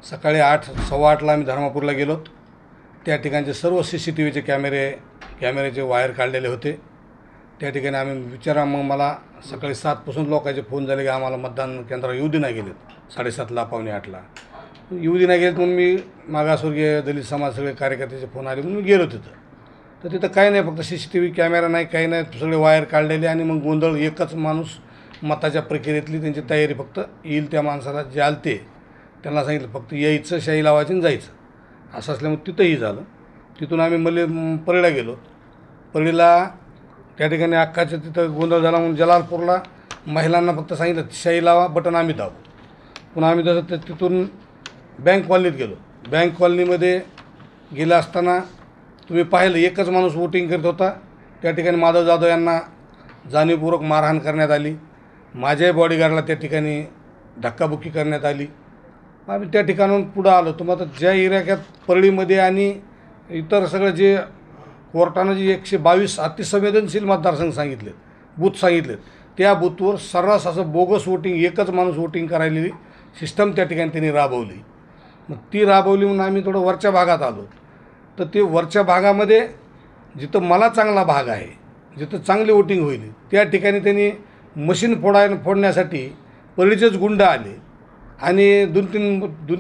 सकाळी 8 सव्वा 8ला आम्ही धर्मापूरला गेलो. त्या ठिकाणचे सर्व CCTVचे कॅमेऱ्याचे वायर काढलेले होते. त्या ठिकाणी आम्ही मग मला सकाळी 7पासून लोकांचे फोन झाले की आम्हाला मतदान केंद्रावर येऊ दे नाही गेलेत. 7:30ला पावणे 8ला येऊ दे नाही गेलेत. म्हणून मी मागासवर्गीय दलित समाज सगळे कार्यकर्त्याचे फोन आले म्हणून मी गेलो तिथं. तर तिथं काही नाही, फक्त CCTV कॅमेरा नाही, काही नाही, सगळे वायर काढलेले. आणि मग गोंधळ, एकच माणूस मताच्या प्रक्रियेतली त्यांची तयारी, फक्त येईल त्या माणसाला जे आलते त्यांना सांगितलं फक्त यायचं, शाई लावायची आणि जायचं, असं असल्यामुळे तिथंही झालं. तिथून आम्ही परळीला गेलो. परळीला त्या ठिकाणी अख्खाच्या तिथं गोंधळ झाला म्हणून जलालपूरला महिलांना फक्त सांगितलं शाई लावा, बटन आम्ही दाबू. पुन्हा आम्ही तसं तिथून बँक कॉलनीत गेलो. बँक कॉलनीमध्ये गेलं असताना तुम्ही पाहिलं एकच माणूस वोटिंग करत होता. त्या ठिकाणी माधव जाधव यांना जाणीवपूर्वक मारहाण करण्यात आली. माझ्याही बॉडीगार्डला त्या ठिकाणी धक्काबुक्की करण्यात आली. आम्ही त्या ठिकाणाहून पुढं आलो. तर मग ज्या इलाक्यात परळीमध्ये आणि इतर सगळं जे कोर्टानं जे 122 अतिसंवेदनशील मतदारसंघ सांगितलेत, बूथ सांगितलेत, त्या बूथवर सर्रास असं बोगस वोटिंग, एकच माणूस वोटिंग करायलेली सिस्टम त्या ठिकाणी त्यांनी राबवली. मग ती राबवली म्हणून आम्ही थोडं वरच्या भागात आलो. तर ते वरच्या भागामध्ये जिथं मला चांगला भाग आहे, जिथं चांगली वोटिंग होईल, त्या ठिकाणी त्यांनी मशीन फोडण्यासाठी परळीचेच गुंड आले आणि दोन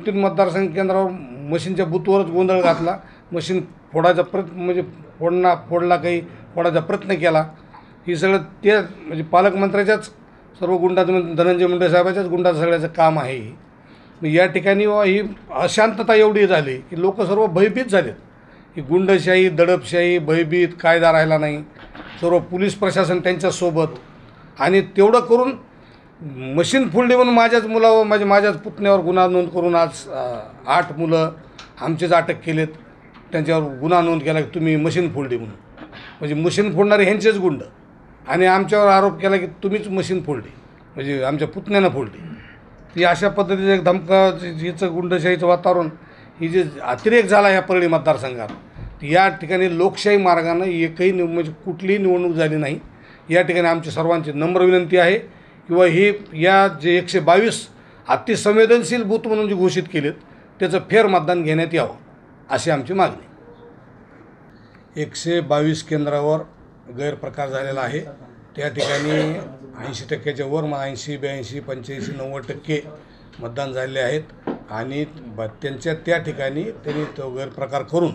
तीन मतदारसंघ केंद्रावर मशीनच्या बूथवरच गोंधळ घातला. मशीन फोडायचा म्हणजे फोडायचा प्रयत्न केला. ही सगळं ते म्हणजे पालकमंत्र्याच्याच सर्व गुंडाचं, धनंजय मुंडे साहेबाच्याच गुंडाचं सगळ्याचं काम आहे. मग या ठिकाणी ही अशांतता एवढी झाली की लोक सर्व भयभीत झालेत. ही गुंडशाही, दडपशाही, भयभीत, कायदा राहिला नाही. सर्व पोलीस प्रशासन त्यांच्यासोबत. आणि तेवढं करून मशीन फोडली म्हणून माझ्याच मुलावर, माझ्याच पुतण्यावर गुन्हा नोंद करून आज 8 मुलं आमचेच अटक केलेत. त्यांच्यावर गुन्हा नोंद केला की तुम्ही मशीन फोडली म्हणून. म्हणजे मशीन फोडणारे ह्यांचेच गुंड. आणि आमच्यावर आरोप केला की तुम्हीच मशीन फोडली, म्हणजे आमच्या पुतण्यानं फोडली. ती अशा पद्धतीचं एक धमका, हिचं गुंडशाहीचं वातावरण, ही जे अतिरेक झाला ह्या परळी मतदारसंघात, या ठिकाणी लोकशाही मार्गानं एकही म्हणजे कुठलीही निवडणूक झाली नाही. या ठिकाणी आमची सर्वांची नम्र विनंती आहे किंवा ही या जे 122 अतिसंवेदनशील बूथ म्हणून जे घोषित केलेत त्याचं फेरमतदान घेण्यात यावं अशी आमची मागणी. 122 केंद्रावर गैरप्रकार झालेला आहे. त्या ठिकाणी 80%च्या वर, 80, 82, 85, 90% मतदान झालेले आहेत. आणि त्यांच्या त्या ठिकाणी त्यांनी तो गैरप्रकार करून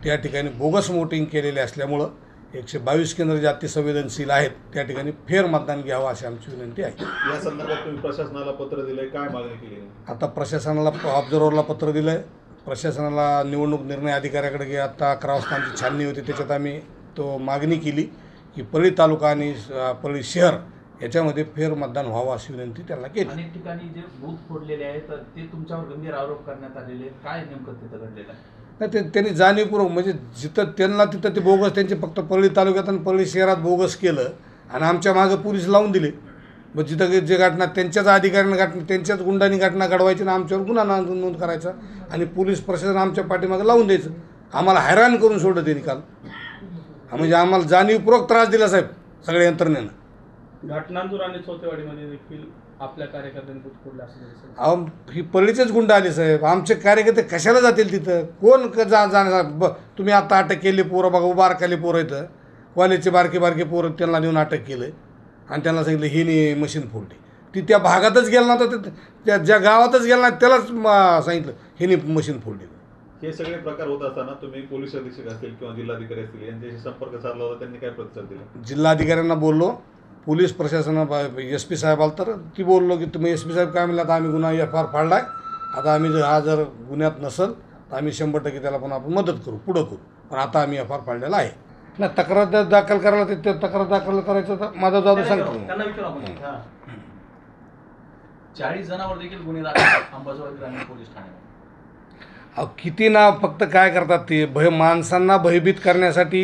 त्या ठिकाणी बोगस वोटिंग केलेले असल्यामुळं 122 केंद्र जे अतिसंवेदनशील आहेत त्या ठिकाणी फेरमतदान घ्यावं अशी आमची विनंती आहे. या संदर्भात तुम्ही प्रशासनाला पत्र दिलंय, काय मागणी केली? आता प्रशासनाला ऑब्झर्व्हरला पत्र दिलं आहे. प्रशासनाला निवडणूक निर्णय अधिकाऱ्याकडे की आता 11 वाजता आमची छाननी होती, त्याच्यात आम्ही तो मागणी केली की परळी तालुका आणि परळी शहर याच्यामध्ये फेरमतदान व्हावं अशी विनंती त्यांना केली. अनेक ठिकाणी जे बूथ फोडलेले आहेत ते तुमच्यावर गंभीर आरोप करण्यात आलेले, काय नेमकं तिथं घडलेलं आहे? नाही, त्यांनी जाणीवपूर्वक म्हणजे जिथं त्यांना तिथं ते बोगस, त्यांचे फक्त परळी तालुक्यात आणि परळी शहरात बोगस केलं आणि आमच्या मागं पोलीस लावून दिले. मग जिथं जे घटना त्यांच्याच अधिकाऱ्यांनी त्यांच्याच गुंडांनी घटना घडवायची ना आमच्यावर गुन्हा नोंद करायचा आणि पोलीस प्रशासन आमच्या पाठीमागं लावून द्यायचं. आम्हाला हैराण करून सोडलं त्यांनी काल. म्हणजे आम्हाला जाणीवपूर्वक त्रास दिला साहेब सगळ्या यंत्रणेनं. घटनांदूर आणि चौथेवाडीमध्ये देखील आपल्या कार्यकर्त्यांनी बूथ फोडले असं. अहो, ही परळीचेच गुंड आले साहेब. आमचे कार्यकर्ते कशाला जातील तिथं? कोण जाणार? तुम्ही आता अटक केली पोरं बघा, बारकाली पोरं इथं कॉलेजचे बारके पोरं, त्यांना नेऊन अटक केलं आणि त्यांना सांगितलं हिने मशीन फोडली. ती त्या भागातच गेला नव्हता, त्या ज्या गावातच गेला नाही त्यालाच सांगितलं हिने मशीन फोडली. हे सगळे प्रकार होत असताना तुम्ही पोलीस अधीक्षक असतील किंवा जिल्हाधिकारी असतील यांच्याशी संपर्क साधला होता, त्यांनी काय प्रतिसाद दिला? जिल्हाधिकाऱ्यांना बोललो, पोलीस प्रशासना SP साहेब आलं तर ती बोललो की तुम्ही SP साहेब काय म्हणलं, आता आम्ही गुन्हा FIR फाडला आहे, आता आम्ही जर गुन्ह्यात नसेल तर आम्ही 100% त्याला पण आपण मदत करू, पुढं करू, पण आता आम्ही FIR फाडलेला आहे. नाही, तक्रार दाखल करायला ते तक्रार दाखल करायचं तर माझा जाधव सांगतो. त्यांना विचारू आपण. 40 जणांवर देखील गुन्हे दाखल अंबाजोगाई ग्रामीण पोलीस ठाण्यात. अहो, किती ना फक्त काय करतात ते माणसांना भयभीत करण्यासाठी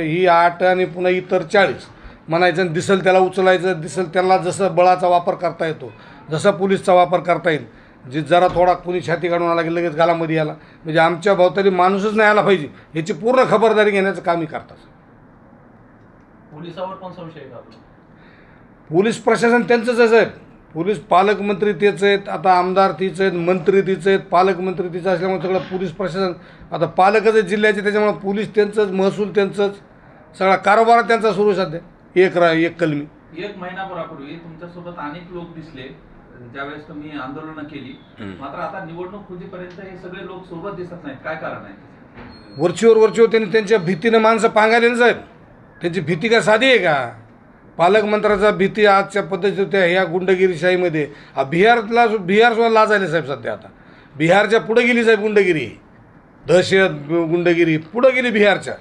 ही 8 आणि पुन्हा इतर 40 म्हणायचं, दिसेल त्याला उचलायचं, दिसेल त्याला जसं बळाचा वापर करता येतो, जसा पोलीसचा वापर करता येईल, जे जरा थोडा कोणी छाती काढून आला की लगेच गालामध्ये आला, म्हणजे आमच्या भोवताली माणूसच नाही आला पाहिजे याची पूर्ण खबरदारी घेण्याचं कामही करतात. पोलिसावर पण संशय आहे. पोलीस प्रशासन त्यांचंच आहे साहेब. पोलीस पालकमंत्री तेच आहेत, आता आमदार तीच आहेत, मंत्री तीच आहेत, पालकमंत्री तीच असल्यामुळे सगळं पोलीस प्रशासन आता पालकच आहेत जिल्ह्याचे, त्याच्यामुळे पोलीस त्यांचंच, महसूल त्यांचंच, सगळा कारभार त्यांचा सुरू सध्या एक कलमी. एक महिनाभरापूर्वी तुमच्यासोबत अनेक लोक दिसले ज्यावेळेस तुम्ही आंदोलनं केली, मात्र आता निवडणूक होतीपर्यंत हे सगळे लोक सोबत दिसत नाहीत, काय कारण आहे? वरचीवर त्यांनी त्यांच्या भीतीनं माणसं पांगायले ना साहेब. त्यांची भीती काय साधी आहे का? पालकमंत्र्याचा भीती आजच्या पद्धतीच्या ह्या गुंडगिरीशाहीमध्ये बिहार सुद्धा लाजायले साहेब सध्या. आता बिहारच्या पुढे गेली साहेब गुंडगिरी, दहशत गुंडगिरी पुढे गेली बिहारच्या.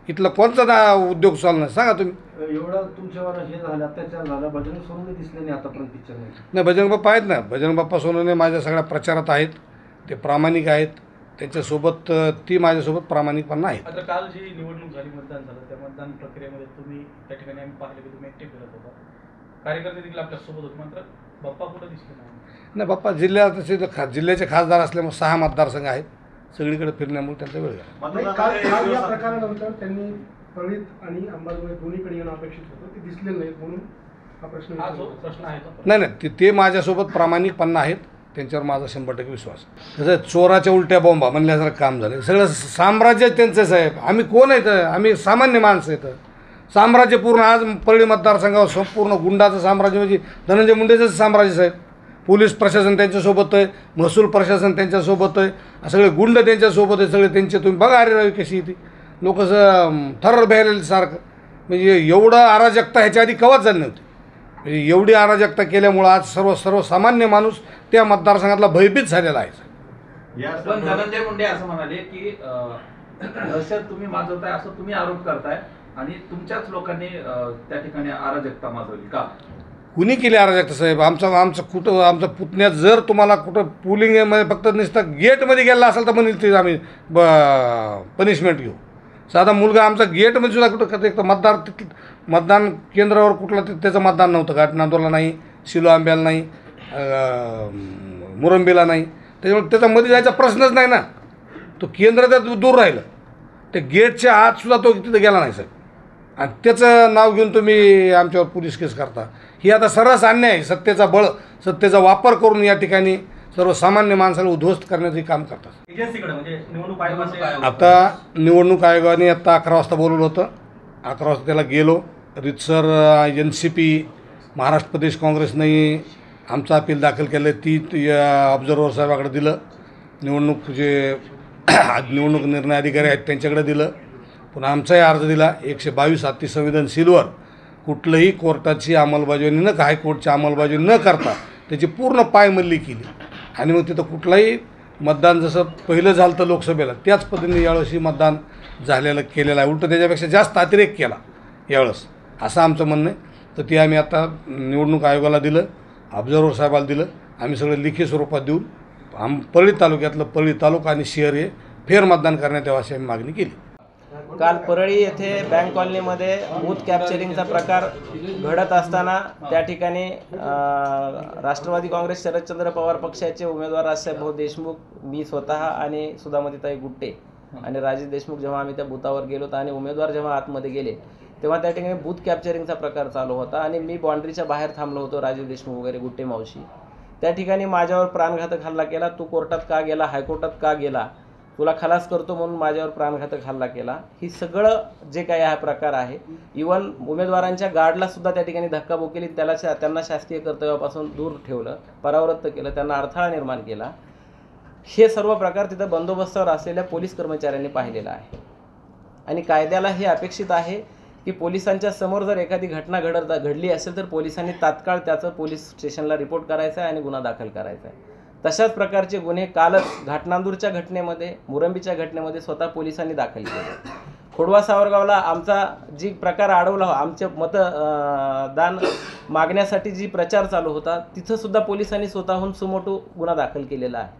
इथला कोणता उद्योग चालणार सांगा तुम्ही? एवढं तुमच्यावर हे झालं, अत्याचार झाला, बजरंग सोनवणे दिसले नाही आतापर्यंत पिक्चरमध्ये. नाही, बजरंग बाप्पा आहेत ना, बजरंग बाप्पा सोनवणे माझ्या सगळ्या प्रचारात आहेत, ते प्रामाणिक आहेत, त्यांच्यासोबत ती माझ्यासोबत प्रामाणिकपणा आहेत. आता काल जी निवडणूक झाली, मतदान झालं, त्या मतदान प्रक्रियेमध्ये तुम्ही त्या ठिकाणी आम्ही पाहिले की तुम्ही एकटे फिरत होता, कार्यकर्ते देखील आपल्यासोबत होते, मात्र बाप्पा कुठं दिसले नाही. बाप्पा जिल्ह्याचे खासदार असल्यामुळे 6 मतदारसंघ आहेत, सगळीकडे फिरण्यामुळे त्यांचा वेळ गेला. नाही, काल या प्रकारानंतर त्यांनी परळीत आणि अंबाजोगाई दोन्हीकडे येणं अपेक्षित होतं, ते दिसले नाहीत म्हणून हा प्रश्न हा जो विचारला. प्रश्न आहे तो नाही, ते माझ्यासोबत प्रामाणिकपणा आहेत, त्यांच्यावर माझा 100% विश्वास. तसं चोराच्या उलट्या बॉम्बा म्हणल्यासारखं काम झालं, सगळं साम्राज्य त्यांचं साहेब. आम्ही कोण आहेत? आम्ही सामान्य माणसं आहेत. साम्राज्य पूर्ण आज परळी मतदारसंघावर संपूर्ण गुंडाचं साम्राज्य म्हणजे धनंजय मुंडेचं साम्राज्य साहेब. पोलीस प्रशासन त्यांच्यासोबत आहे, महसूल प्रशासन त्यांच्यासोबत आहे, सगळे गुंड त्यांच्यासोबत आहे, सगळे त्यांचे. तुम्ही बघा अरे रवी कशी ती लोक थर्र सारखं, म्हणजे एवढं अराजकता ह्याच्या आधी कवाच झाली नव्हती. म्हणजे एवढी अराजकता केल्यामुळं आज सर्वसामान्य माणूस त्या मतदारसंघातला भयभीत झालेला आहे. पण धनंजय मुंडे असं म्हणाले की दहशत तुम्ही माजवताय असं तुम्ही आरोप करताय आणि तुमच्याच लोकांनी त्या ठिकाणी अराजकता माजवली का? कुणी केली अराजकता साहेब? आमचा पुतण्यात जर तुम्हाला कुठं पुलिंगमध्ये फक्त नुसतं गेटमध्ये गेला असेल तर म्हणेल ते आम्ही पनिशमेंट घेऊ. साधा मुलगा आमचा गेटमध्ये सुद्धा कुठं एक तर मतदान केंद्रावर कुठला त्याचं मतदान नव्हतं, घाटनांदोरला नाही, शिलो आंब्याला नाही, मुरंबीला नाही, त्याच्यामुळे त्याच्यामध्ये जायचा प्रश्नच नाही ना. तो केंद्र त्यात दूर राहिलं, त्या गेटच्या आत सुद्धा तो तिथं गेला नाही साहेब. आणि त्याचं नाव घेऊन तुम्ही आमच्यावर पोलीस केस करता, ही आता सर्रास अन्याय आहे. सत्तेचा वापर करून या ठिकाणी सर्वसामान्य माणसाला उद्ध्वस्त करण्याचे काम करतात. एजन्सीकडे म्हणजे निवडणूक आयोगाचे आता निवडणूक आयोगाने आत्ता 11 वाजता बोलवलं होतं, 11 वाजता त्याला गेलो. रितसर NCP महाराष्ट्र प्रदेश काँग्रेसने आमचं अपील दाखल केलं, ती ऑब्झर्व्हर साहेबाकडे दिलं, निवडणूक निर्णय अधिकारी आहेत त्यांच्याकडे दिलं, पुन्हा आमचाही अर्ज दिला. 122 अति संवेदनशीलवर कुठलंही कोर्टाची अंमलबजावणी हायकोर्टची अंमलबजावणी न करता त्याची पूर्ण पायमल्ली केली. आणि मग तिथं कुठलाही मतदान जसं पहिलं झालं तर लोकसभेला त्याच पद्धतीने यावेळेसही मतदान केलेलं आहे, उलटं त्याच्यापेक्षा जास्त अतिरेक केला यावेळेस, असं आमचं म्हणणं आहे. तर ते आम्ही आता निवडणूक आयोगाला दिलं, ऑब्झर्व्हर साहेबाला दिलं. आम्ही सगळं लिखित स्वरूपात देऊन परळी तालुक्यातलं परळी तालुका आणि शहर हे फेरमतदान करण्यात यावं अशी आम्ही मागणी केली. काल परळी येथे बँक कॉलनीमध्ये बूथ कॅप्चरिंगचा प्रकार घडत असताना त्या ठिकाणी राष्ट्रवादी काँग्रेस शरदचंद्र पवार पक्षाचे उमेदवार राजसाहेब भाऊ देशमुख, मी स्वतः आणि सुधामतीताई गुट्टे आणि राजेश देशमुख जेव्हा आम्ही त्या बूथावर गेलो आणि उमेदवार जेव्हा आतमध्ये गेले तेव्हा त्या ठिकाणी बूथ कॅप्चरिंगचा प्रकार चालू होता आणि मी बाँड्रीच्या बाहेर थांबलो होतो. राजेश देशमुख वगैरे गुट्टे मावशी त्या ठिकाणी माझ्यावर प्राणघातक हल्ला केला. तू कोर्टात का गेला, हायकोर्टात का गेला, तुला खलास करतो म्हणून माझ्यावर प्राणघातक हल्ला केला. ही सगळं जे काही हा प्रकार आहे, इवन उमेदवारांच्या गार्डला सुद्धा त्या ठिकाणी धक्काबुक्की केली, त्यांना शासकीय कर्तव्यापासून दूर ठेवलं, परावृत्त केलं, त्यांना अडथळा निर्माण केला. हे सर्व प्रकार तिथं बंदोबस्तावर असलेल्या पोलीस कर्मचाऱ्यांनी पाहिलेला आहे. आणि कायद्याला हे अपेक्षित आहे की पोलिसांच्या समोर जर एखादी घटना घडली असेल तर पोलिसांनी तात्काळ त्याचं पोलीस स्टेशनला रिपोर्ट करायचा आहे आणि गुन्हा दाखल करायचा आहे. तशाच प्रकारचे गुन्हे कालच घाटनांदूरच्या घटनेमध्ये, मुरंबीच्या घटनेमध्ये स्वतः पोलिसांनी दाखल केले. खोडवा सावरगावला आमचा जी प्रकार अडवला, आमचे मतदान मागण्यासाठी जी प्रचार चालू होता तिथं सुद्धा पोलिसांनी स्वतःहून सुमोटो गुन्हा दाखल केलेला आहे.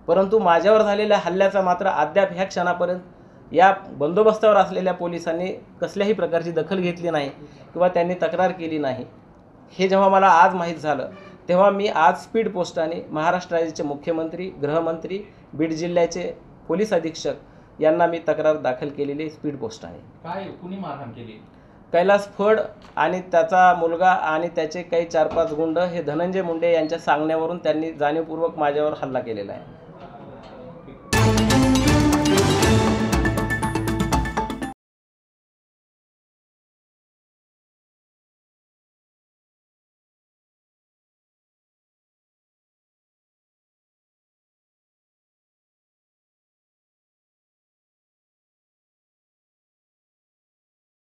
परंतु माझ्यावर झालेल्या हल्ल्याचा मात्र अद्याप ह्या क्षणापर्यंत या बंदोबस्तावर असलेल्या पोलिसांनी कसल्याही प्रकारची दखल घेतली नाही किंवा त्यांनी तक्रार केली नाही. हे जेव्हा मला आज माहीत झालं तेव्हा मी आज स्पीड पोस्टाने महाराष्ट्र राज्याचे मुख्यमंत्री, गृहमंत्री, बीड जिल्ह्याचे पोलीस अधीक्षक यांना मी तक्रार दाखल केलेली स्पीड पोस्टाने. काय कुणी मारहाण केली? कैलास फड आणि त्याचा मुलगा आणि त्याचे काही 4-5 गुंड हे धनंजय मुंडे यांच्या सांगण्यावरून त्यांनी जाणीवपूर्वक माझ्यावर हल्ला केलेला आहे.